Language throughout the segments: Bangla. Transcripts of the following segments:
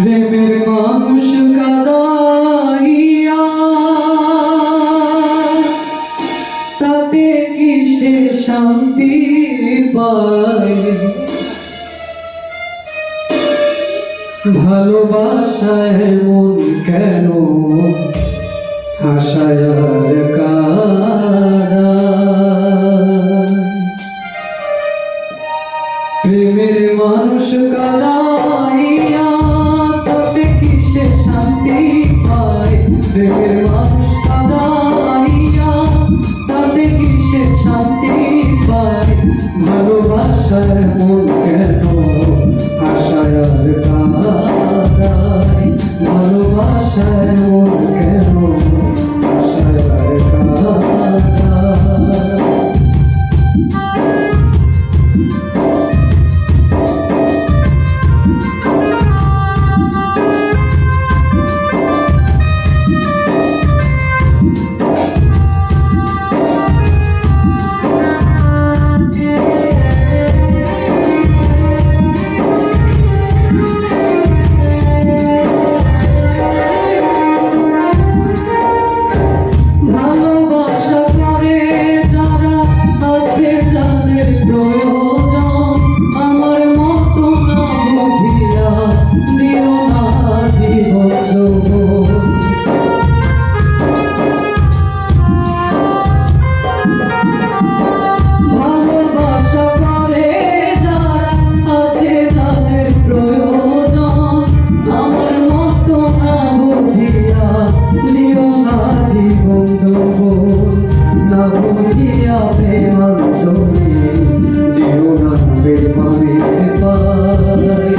প্রেমের মানুষ কাদাইয়া তাতে কি সে শান্তি পায়? ভালোবাসায় মন কেন হাসায় আর কাঁদায়? প্রেমের মানুষ কাদাইয়া তাতে কি সে শান্তি পায়? প্রেমের মানুষ কাদাইয়া তাতে কি সে শান্তি পায়? ভালোবাসায় মন কেন হাসায় আর কাঁদায়? ভালোবাসায় মন কেন হাসায় আর কাঁদায়? না বুঝিয়া প্রেমাঞ্জলি দিও না বেমানের পায়।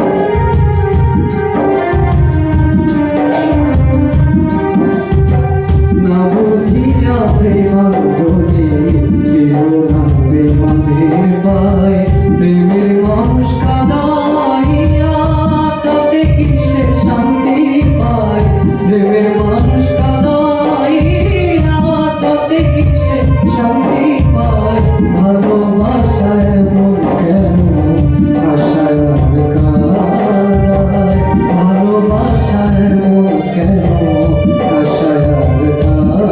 না বুঝিয়া প্রেমাঞ্জলি দিও না বেমানের পায়। প্রেমের মানুষ কাদাইয়া তাতে কি সে শান্তি পায়? প্রেমের মানুষ কাদাইয়া তাতে কি সে শান্তি পায়? ভালোবাসায় মন কেন হাসায় আর কাঁদায়? ভালোবাসায় মন কেন হাসায় আর কাঁদায়?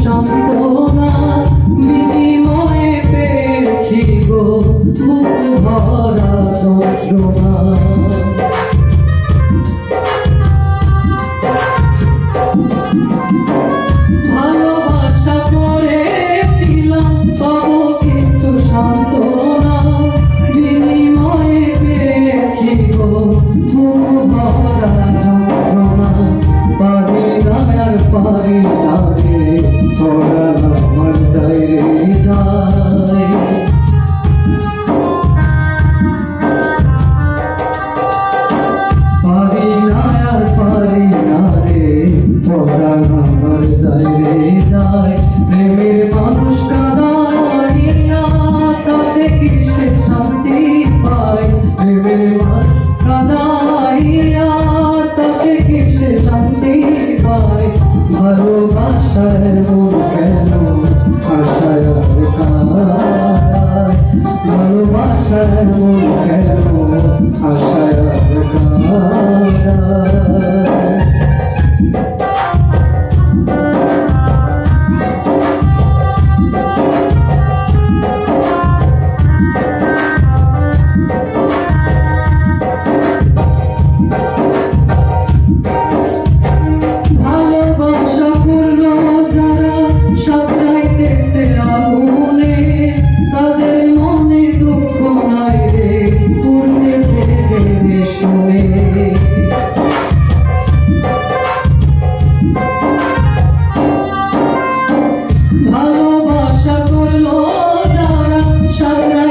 সান্ত্বনা বিনিময়ে পেয়েছি গো বুক ভরা যন্ত্রণা। ভালোবাসা করেছিলাম পাবো কিছু সান্ত্বনা বিনিময়ে পেয়েছি গো বুক ভরা যন্ত্রণা। পারি না আর পারি না রে পরাণ আমার যায় রে যায়। পারি না আর পারি না রে পরাণ আমার যায় রে যায়। প্রেমের মানুষ কাদাইয়া তাতে কি সে শান্তি পায়? প্রেমের মানুষ কাদাইয়া তাতে কি সে শান্তি পায়? ভালোবাসায় মন কেন হাসায় আর কাঁদায়? ভালোবাসায় মন কেন হাসায় আর কাঁদায়? ভালোবাসা করলো যারা সারা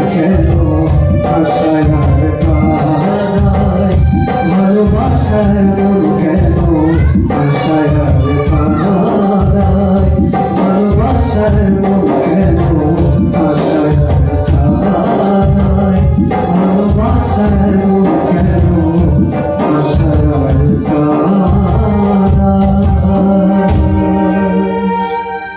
কেন আশায় আর কাঁদায় ভালোবাসার মন কেন আশায় আর কাঁদায় ভালোবাসার মন কেন আশায় আর কাঁদায় ভালোবাসার মন